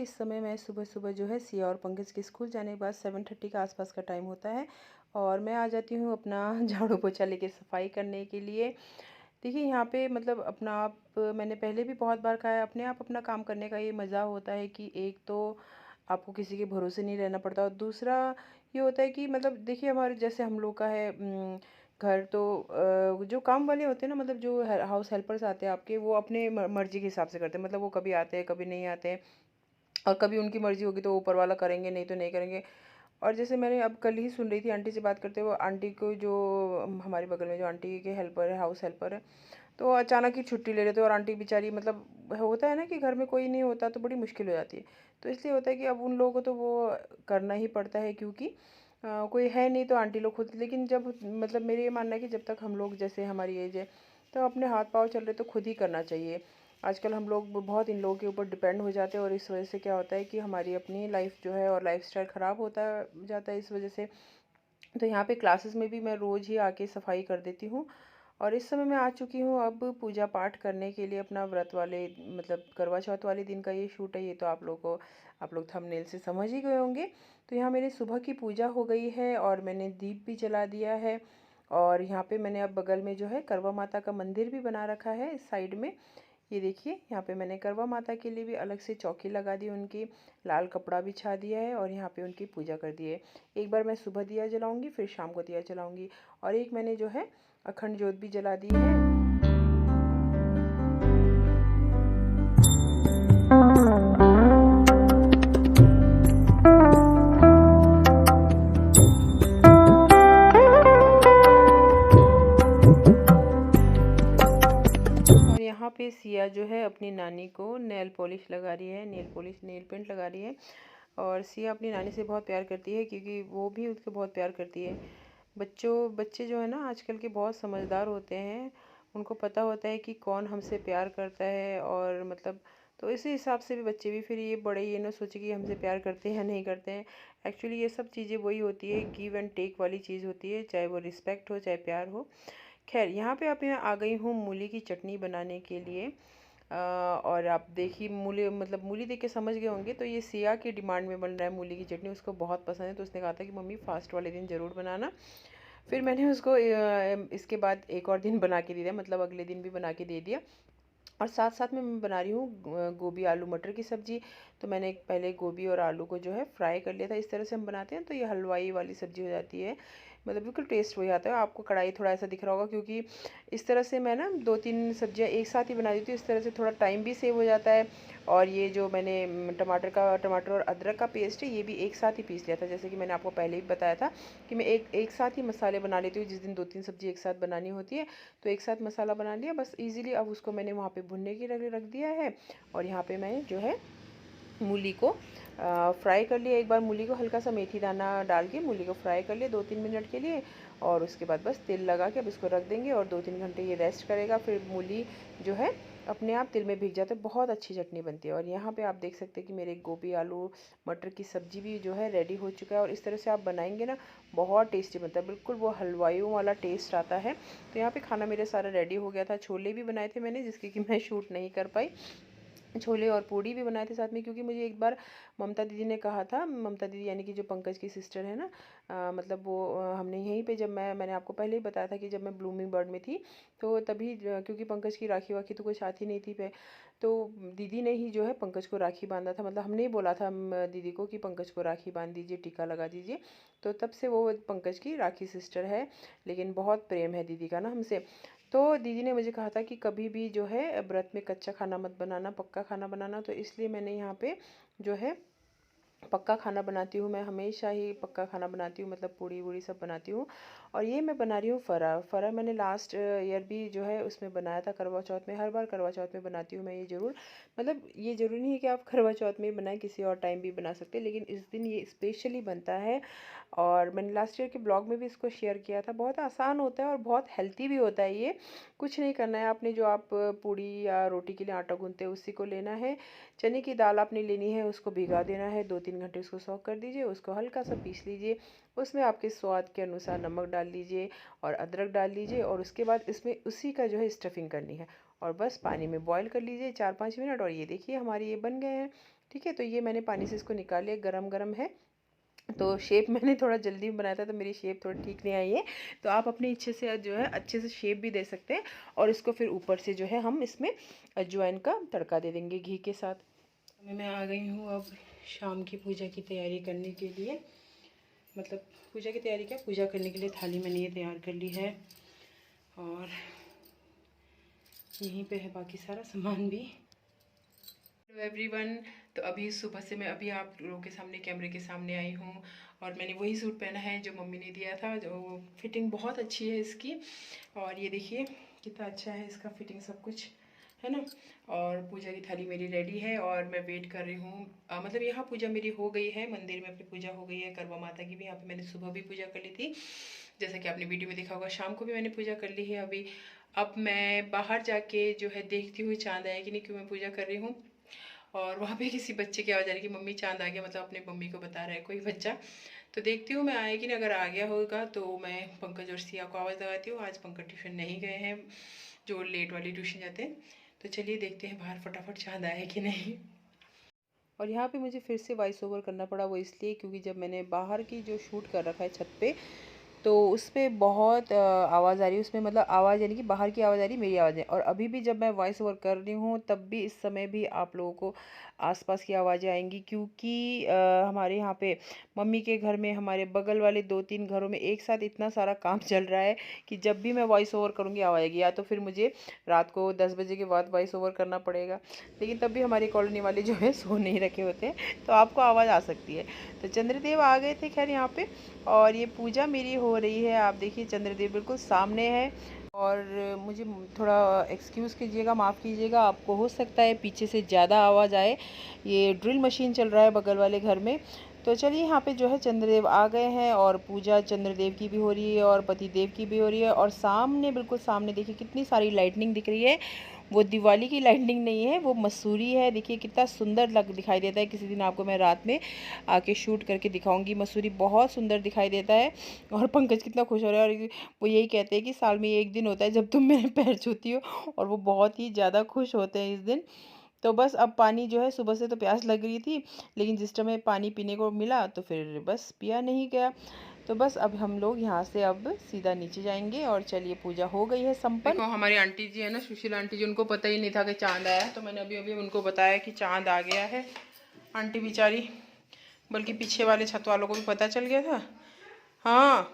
इस समय मैं सुबह-सुबह जो है सिया और पंकज के स्कूल जाने के बाद 7:30 के आसपास का टाइम होता है और मैं आ जाती हूँ अपना झाड़ू पोछा लेके सफाई करने के लिए। देखिए यहाँ पे मतलब अपना आप मैंने पहले भी बहुत बार कहा है, अपने आप अपना काम करने का ये मज़ा होता है कि एक तो आपको किसी के भरोसे नहीं रहना पड़ता और दूसरा ये होता है कि मतलब देखिए हमारे जैसे हम लोग का है घर तो जो काम वाले होते हैं ना, मतलब जो हाउस हेल्पर्स आते हैं आपके, वो अपने मर्जी के हिसाब से करते हैं। मतलब वो कभी आते हैं कभी नहीं आते हैं और कभी उनकी मर्जी होगी तो ऊपर वाला करेंगे, नहीं तो नहीं करेंगे। और जैसे मैंने अब कल ही सुन रही थी आंटी से बात करते हुए, आंटी को जो हमारे बगल में जो आंटी के हेल्पर है, हाउस हेल्पर है, तो अचानक ही छुट्टी ले लेते हैं और आंटी बेचारी मतलब होता है ना कि घर में कोई नहीं होता तो बड़ी मुश्किल हो जाती है। तो इसलिए होता है कि अब उन लोगों को तो वो करना ही पड़ता है क्योंकि कोई है नहीं, तो आंटी लोग खुद। लेकिन जब मतलब मेरे ये मानना है कि जब तक हम लोग जैसे हमारी एज है तो अपने हाथ पाँव चल रहे तो खुद ही करना चाहिए। आजकल हम लोग बहुत इन लोगों के ऊपर डिपेंड हो जाते हैं और इस वजह से क्या होता है कि हमारी अपनी लाइफ जो है और लाइफस्टाइल ख़राब होता जाता है इस वजह से। तो यहाँ पे क्लासेस में भी मैं रोज़ ही आके सफाई कर देती हूँ और इस समय मैं आ चुकी हूँ अब पूजा पाठ करने के लिए। अपना व्रत वाले मतलब करवा चौथ वाले दिन का ये शूट है, ये तो आप लोग थंबनेल से समझ ही गए होंगे। तो यहाँ मेरी सुबह की पूजा हो गई है और मैंने दीप भी जला दिया है और यहाँ पे मैंने अब बगल में जो है करवा माता का मंदिर भी बना रखा है इस साइड में। ये देखिए यहाँ पे मैंने करवा माता के लिए भी अलग से चौकी लगा दी, उनकी लाल कपड़ा बिछा दिया है और यहाँ पे उनकी पूजा कर दी है। एक बार मैं सुबह दिया जलाऊंगी, फिर शाम को दिया जलाऊंगी और एक मैंने जो है अखंड ज्योत भी जला दी है। और यहाँ पे सिया जो है अपनी नानी को नेल पॉलिश लगा रही है, नेल पॉलिश नेल पेंट लगा रही है। और सिया अपनी नानी से बहुत प्यार करती है क्योंकि वो भी उसको बहुत प्यार करती है। बच्चे जो है ना आजकल के बहुत समझदार होते हैं, उनको पता होता है कि कौन हमसे प्यार करता है और मतलब तो इसी हिसाब से भी बच्चे भी फिर ये बड़े ये ना सोचे कि हमसे प्यार करते हैं या नहीं करते हैं। एक्चुअली ये सब चीज़ें वही होती है, गिव एंड टेक वाली चीज़ होती है, चाहे वो रिस्पेक्ट हो चाहे प्यार हो। खैर यहाँ पे अब मैं आ गई हूँ मूली की चटनी बनाने के लिए। और आप देखिए मूली मतलब मूली देख के समझ गए होंगे, तो ये सिया की डिमांड में बन रहा है मूली की चटनी। उसको बहुत पसंद है तो उसने कहा था कि मम्मी फास्ट वाले दिन ज़रूर बनाना। फिर मैंने उसको इसके बाद एक और दिन बना के दे दिया, मतलब अगले दिन भी बना के दे दिया। और साथ साथ में मैं बना रही हूँ गोभी आलू मटर की सब्ज़ी। तो मैंने पहले गोभी और आलू को जो है फ्राई कर लिया था। इस तरह से हम बनाते हैं तो ये हलवाई वाली सब्ज़ी हो जाती है, मतलब बिल्कुल टेस्ट हो जाता है। आपको कढ़ाई थोड़ा ऐसा दिख रहा होगा क्योंकि इस तरह से मैं ना 2-3 सब्जियां एक साथ ही बना देती हूँ। इस तरह से थोड़ा टाइम भी सेव हो जाता है। और ये जो मैंने टमाटर और अदरक का पेस्ट है ये भी एक साथ ही पीस लिया था, जैसे कि मैंने आपको पहले ही बताया था कि मैं एक साथ ही मसाले बना लेती हूँ। जिस दिन 2-3 सब्जी एक साथ बनानी होती है तो एक साथ मसाला बना लिया बस इजीली। अब उसको मैंने वहाँ पे भुनने की रख दिया है और यहाँ पे मैं जो है मूली को फ्राई कर लिया। एक बार मूली को हल्का सा मेथी दाना डाल के मूली को फ्राई कर लिया 2-3 मिनट के लिए और उसके बाद बस तेल लगा के अब इसको रख देंगे और 2-3 घंटे ये रेस्ट करेगा। फिर मूली जो है अपने आप तेल में भीग जाता है, बहुत अच्छी चटनी बनती है। और यहाँ पे आप देख सकते हैं कि मेरे गोभी आलू मटर की सब्ज़ी भी जो है रेडी हो चुका है और इस तरह से आप बनाएंगे ना बहुत टेस्टी बनता है, बिल्कुल वो हलवाइयों वाला टेस्ट आता है। तो यहाँ पे खाना मेरे सारा रेडी हो गया था। छोले भी बनाए थे मैंने जिसकी कि मैं शूट नहीं कर पाई। छोले और पूड़ी भी बनाए थे साथ में क्योंकि मुझे एक बार ममता दीदी ने कहा था, ममता दीदी यानी कि जो पंकज की सिस्टर है ना, मतलब वो हमने यहीं पे जब मैंने आपको पहले ही बताया था कि जब मैं ब्लूमिंग बर्ड में थी तो तभी क्योंकि पंकज की राखी वाखी तो कुछ आती नहीं थी पे, तो दीदी ने ही जो है पंकज को राखी बांधा था। मतलब हमने ही बोला था दीदी को कि पंकज को राखी बांध दीजिए, टीका लगा दीजिए। तो तब से वो पंकज की राखी सिस्टर है, लेकिन बहुत प्रेम है दीदी का ना हमसे। तो दीदी ने मुझे कहा था कि कभी भी जो है व्रत में कच्चा खाना मत बनाना, पक्का खाना बनाना। तो इसलिए मैंने यहाँ पे जो है पक्का खाना बनाती हूँ। मैं हमेशा ही पक्का खाना बनाती हूँ, मतलब पूड़ी वूड़ी सब बनाती हूँ। और ये मैं बना रही हूँ फरा मैंने लास्ट ईयर भी जो है उसमें बनाया था करवा चौथ में। हर बार करवा चौथ में बनाती हूँ मैं ये ज़रूर। मतलब ये ज़रूरी नहीं है कि आप करवा चौथ में ही बनाएं, किसी और टाइम भी बना सकते हैं, लेकिन इस दिन ये स्पेशली बनता है। और मैंने लास्ट ईयर के ब्लॉग में भी इसको शेयर किया था। बहुत आसान होता है और बहुत हेल्थी भी होता है ये। कुछ नहीं करना है आपने, जो आप पूड़ी या रोटी के लिए आटा गूंथते हैं उसी को लेना है। चने की दाल आपने लेनी है, उसको भिगा देना है, 2-3 घंटे उसको सॉक कर दीजिए। उसको हल्का सा पीस लीजिए, उसमें आपके स्वाद के अनुसार नमक डाल लीजिए और अदरक डाल लीजिए और उसके बाद इसमें उसी का जो है स्टफिंग करनी है और बस पानी में बॉईल कर लीजिए 4-5 मिनट। और ये देखिए हमारे ये बन गए हैं। ठीक है, तो ये मैंने पानी से इसको निकाल लिया, गरम गरम है। तो शेप मैंने थोड़ा जल्दी में बनाया था तो मेरी शेप थोड़ी ठीक नहीं आई है। तो आप अपनी इच्छे से जो है अच्छे से शेप भी दे सकते हैं। और इसको फिर ऊपर से जो है हम इसमें अजवाइन का तड़का दे देंगे घी के साथ। मैं आ गई हूँ अब शाम की पूजा की तैयारी करने के लिए। मतलब पूजा की तैयारी क्या, पूजा करने के लिए थाली मैंने ये तैयार कर ली है। और यहीं पे है बाकी सारा सामान भी। हेलो एवरीवन, तो अभी सुबह से मैं अभी आप लोगों के सामने कैमरे के सामने आई हूँ। और मैंने वही सूट पहना है जो मम्मी ने दिया था, जो फिटिंग बहुत अच्छी है इसकी। और ये देखिए कितना अच्छा है इसका फिटिंग, सब कुछ है ना। और पूजा की थाली मेरी रेडी है और मैं वेट कर रही हूँ। मतलब यहाँ पूजा मेरी हो गई है, मंदिर में अपनी पूजा हो गई है, करवा माता की भी। यहाँ पे मैंने सुबह भी पूजा कर ली थी, जैसा कि आपने वीडियो में देखा होगा। शाम को भी मैंने पूजा कर ली है अभी। अब मैं बाहर जाके जो है देखती हूँ चाँद आया कि नहीं, क्यों मैं पूजा कर रही हूँ। और वहाँ पे किसी बच्चे की आवाज़ आ रही कि मम्मी चाँद आ गया, मतलब अपनी मम्मी को बता रहा है कोई बच्चा। तो देखती हूँ मैं आया कि नहीं, अगर आ गया होगा तो मैं पंकज और सिया को आवाज़ लगाती हूँ। आज पंकज ट्यूशन नहीं गए हैं, जो लेट वाली ट्यूशन जाते हैं। तो चलिए देखते हैं बाहर फटाफट चाँद आया कि नहीं। और यहाँ पे मुझे फिर से वॉइस ओवर करना पड़ा, वो इसलिए क्योंकि जब मैंने बाहर की जो शूट कर रखा है छत पे, तो उसमें बहुत आवाज़ आ रही है उसमें, मतलब आवाज़ यानी कि बाहर की आवाज़ आ रही है, मेरी आवाज़ है। और अभी भी जब मैं वॉइस ओवर कर रही हूँ तब भी इस समय भी आप लोगों को आसपास की आवाज़ें आएंगी, क्योंकि हमारे यहाँ पे मम्मी के घर में, हमारे बगल वाले 2-3 घरों में एक साथ इतना सारा काम चल रहा है कि जब भी मैं वॉइस ओवर करूँगी आवाज़ आएगी। या तो फिर मुझे रात को 10 बजे के बाद वॉइस ओवर करना पड़ेगा, लेकिन तब भी हमारी कॉलोनी वाले जो है सो नहीं रखे होते हैं, तो आपको आवाज़ आ सकती है। तो चंद्रदेव आ गए थे खैर यहाँ पे, और ये पूजा मेरी हो रही है। आप देखिए चंद्रदेव बिल्कुल सामने है। और मुझे थोड़ा एक्सक्यूज़ कीजिएगा, माफ़ कीजिएगा, आपको हो सकता है पीछे से ज़्यादा आवाज़ आए, ये ड्रिल मशीन चल रहा है बगल वाले घर में। तो चलिए यहाँ पे जो है चंद्रदेव आ गए हैं और पूजा चंद्रदेव की भी हो रही है और पतिदेव की भी हो रही है। और सामने, बिल्कुल सामने देखिए कितनी सारी लाइटनिंग दिख रही है। वो दिवाली की लाइटनिंग नहीं है, वो मसूरी है। देखिए कितना सुंदर लग दिखाई देता है। किसी दिन आपको मैं रात में आके शूट करके दिखाऊंगी। मसूरी बहुत सुंदर दिखाई देता है। और पंकज कितना खुश हो रहा है, और वो यही कहते हैं कि साल में एक दिन होता है जब तुम मेरे पैर छूती हो, और वो बहुत ही ज़्यादा खुश होते हैं इस दिन। तो बस अब पानी जो है, सुबह से तो प्यास लग रही थी, लेकिन जिस टाइम पानी पीने को मिला तो फिर बस पिया नहीं गया। तो बस अब हम लोग यहाँ से अब सीधा नीचे जाएंगे। और चलिए पूजा हो गई है संपन्न। देखो हमारी आंटी जी है ना, सुशील आंटी जी, उनको पता ही नहीं था कि चांद आया है। तो मैंने अभी अभी उनको बताया कि चांद आ गया है। आंटी बेचारी, बल्कि पीछे वाले छत वालों को भी पता चल गया था। हाँ,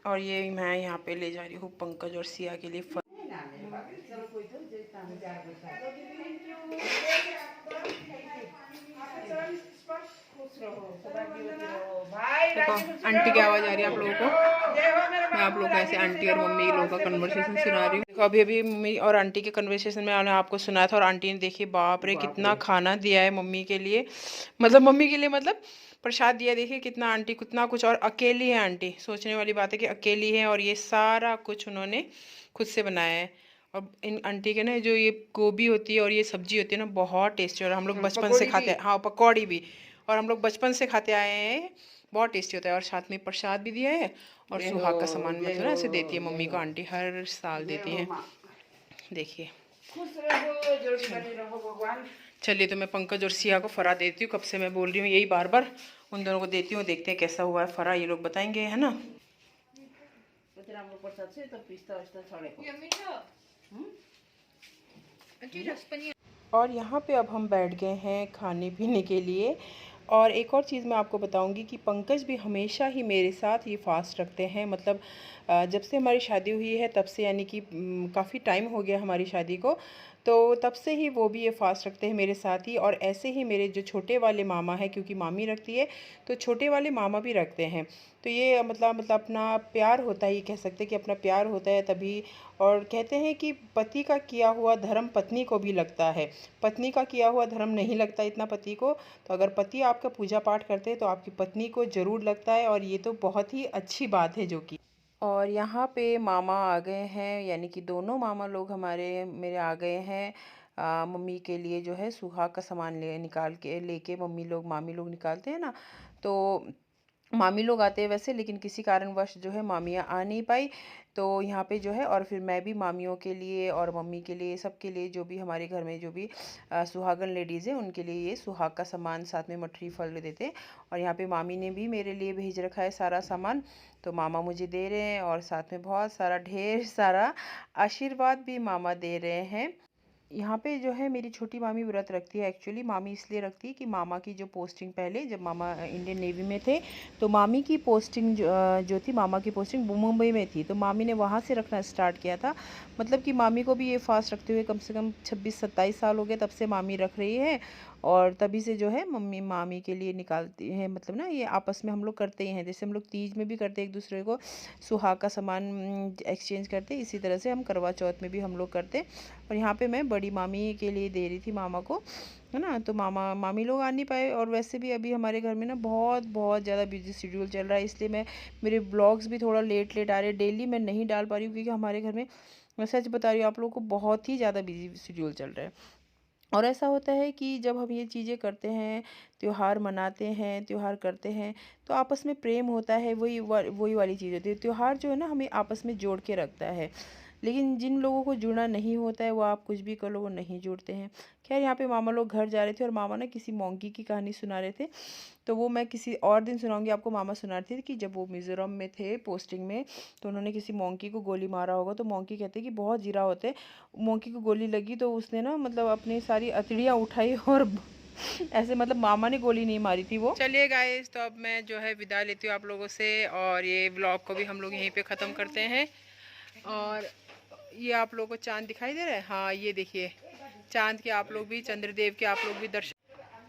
और ये मैं यहाँ पे ले जा रही हूँ पंकज और सिया के लिए फल। देखो आंटी की आवाज़ आ रही है आप लोगों को। मैं आप लोगों को ऐसे आंटी और मम्मी लोगों का कन्वर्सेशन सुना रही हूँ। देखो अभी अभी मम्मी और आंटी के कन्वर्सेशन में मैंने आपको सुनाया था। और आंटी ने देखिए बाप रे कितना खाना दिया है मम्मी के लिए, मतलब प्रसाद दिया। देखिए कितना आंटी, कितना कुछ। और अकेली है आंटी, सोचने वाली बात है कि अकेली है और ये सारा कुछ उन्होंने खुद से बनाया है। और इन आंटी के ना जो ये गोभी होती है और ये सब्जी होती है ना, बहुत टेस्टी। और हम लोग बचपन से खाते हैं। हाँ, पकौड़ी भी, और हम लोग बचपन से खाते आए हैं, बहुत टेस्टी होता है। और साथ में प्रसाद भी दिया है और सुहाग का सामान, मतलब ना ऐसे देती है मम्मी को आंटी, हर साल देती है। देखिए चलिए, तो मैं पंकज और सिया को फरा देती हूँ। कब से मैं बोल रही हूँ यही बार बार, उन दोनों को देती हूँ, देखते हैं कैसा हुआ है फरा, ये लोग बताएंगे, है ना। और यहाँ पे अब हम बैठ गए हैं खाने पीने के लिए। और एक और चीज़ मैं आपको बताऊंगी कि पंकज भी हमेशा ही मेरे साथ ये फास्ट रखते हैं। मतलब जब से हमारी शादी हुई है तब से, यानी कि काफ़ी टाइम हो गया हमारी शादी को, तो तब से ही वो भी ये फास्ट रखते हैं मेरे साथ ही। और ऐसे ही मेरे जो छोटे वाले मामा हैं, क्योंकि मामी रखती है तो छोटे वाले मामा भी रखते हैं। तो ये मतलब अपना प्यार होता है, ये कह सकते हैं कि अपना प्यार होता है तभी। और कहते हैं कि पति का किया हुआ धर्म पत्नी को भी लगता है, पत्नी का किया हुआ धर्म नहीं लगता इतना पति को। तो अगर पति आपका पूजा पाठ करते हैं तो आपकी पत्नी को ज़रूर लगता है, और ये तो बहुत ही अच्छी बात है जो कि। और यहाँ पे मामा आ गए हैं, यानी कि दोनों मामा लोग हमारे मेरे आ गए हैं। मम्मी के लिए जो है सुहाग का सामान निकाल के लेके, मम्मी लोग मामी लोग निकालते हैं ना, तो मामी लोग आते हैं वैसे, लेकिन किसी कारणवश जो है मामियाँ आ नहीं पाई। तो यहाँ पे जो है, और फिर मैं भी मामियों के लिए और मम्मी के लिए, सबके लिए, जो भी हमारे घर में जो भी सुहागन लेडीज़ हैं उनके लिए ये सुहाग का सामान, साथ में मठरी फल देते हैं। और यहाँ पे मामी ने भी मेरे लिए भेज रखा है सारा सामान, तो मामा मुझे दे रहे हैं, और साथ में बहुत सारा, ढेर सारा आशीर्वाद भी मामा दे रहे हैं। यहाँ पे जो है मेरी छोटी मामी व्रत रखती है। एक्चुअली मामी इसलिए रखती है कि मामा की जो पोस्टिंग, पहले जब मामा इंडियन नेवी में थे तो मामी की पोस्टिंग जो थी, मामा की पोस्टिंग मुंबई में थी, तो मामी ने वहाँ से रखना स्टार्ट किया था। मतलब कि मामी को भी ये फास्ट रखते हुए कम से कम 26-27 साल हो गए, तब से मामी रख रही है। और तभी से जो है मम्मी मामी के लिए निकालती है, मतलब ना ये आपस में हम लोग करते ही हैं, जैसे हम लोग तीज में भी करते हैं एक दूसरे को सुहाग का सामान एक्सचेंज करते, इसी तरह से हम करवा चौथ में भी हम लोग करते। और यहाँ पे मैं बड़ी मामी के लिए दे रही थी मामा को, है ना। तो मामा मामी लोग आ नहीं पाए, और वैसे भी अभी हमारे घर में ना बहुत बहुत ज़्यादा बिजी शेड्यूल चल रहा है, इसलिए मेरे ब्लॉग्स भी थोड़ा लेट लेट आ रहे हैं, डेली मैं नहीं डाल पा रही हूँ, क्योंकि हमारे घर में, मैं सच बता रही हूँ आप लोगों को, बहुत ही ज़्यादा बिजी शेड्यूल चल रहा है। और ऐसा होता है कि जब हम ये चीज़ें करते हैं, त्योहार मनाते हैं, त्योहार करते हैं, तो आपस में प्रेम होता है, वही वाली चीज़ होती है। त्योहार जो है ना हमें आपस में जोड़ के रखता है, लेकिन जिन लोगों को जुड़ना नहीं होता है वो आप कुछ भी कर लो, वो नहीं जुड़ते हैं। खैर, यहाँ पे मामा लोग घर जा रहे थे, और मामा ना किसी मोंकी की कहानी सुना रहे थे, तो वो मैं किसी और दिन सुनाऊंगी आपको। मामा सुना रहे थे कि जब वो मिज़ोरम में थे पोस्टिंग में, तो उन्होंने किसी मोंकी को गोली मारा होगा, तो मोंकी कहते हैं कि बहुत जीरा होते, मोंकी को गोली लगी तो उसने ना, मतलब अपनी सारी अतड़ियाँ उठाई और ऐसे, मतलब मामा ने गोली नहीं मारी थी वो। चलिए गाइस, तो अब मैं जो है विदा लेती हूँ आप लोगों से, और ये ब्लॉग को भी हम लोग यहीं पे ख़त्म करते हैं। और ये आप लोगों को चांद दिखाई दे रहा है, हाँ ये देखिए चांद के आप लोग भी, चंद्रदेव के आप लोग भी दर्शन।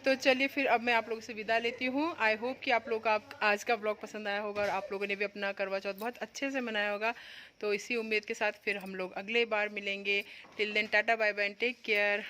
तो चलिए फिर अब मैं आप लोगों से विदा लेती हूँ। आई होप कि आप लोग का आज का ब्लॉग पसंद आया होगा, और आप लोगों ने भी अपना करवा चौथ बहुत अच्छे से मनाया होगा। तो इसी उम्मीद के साथ फिर हम लोग अगले बार मिलेंगे। Till then tata bye bye and take care.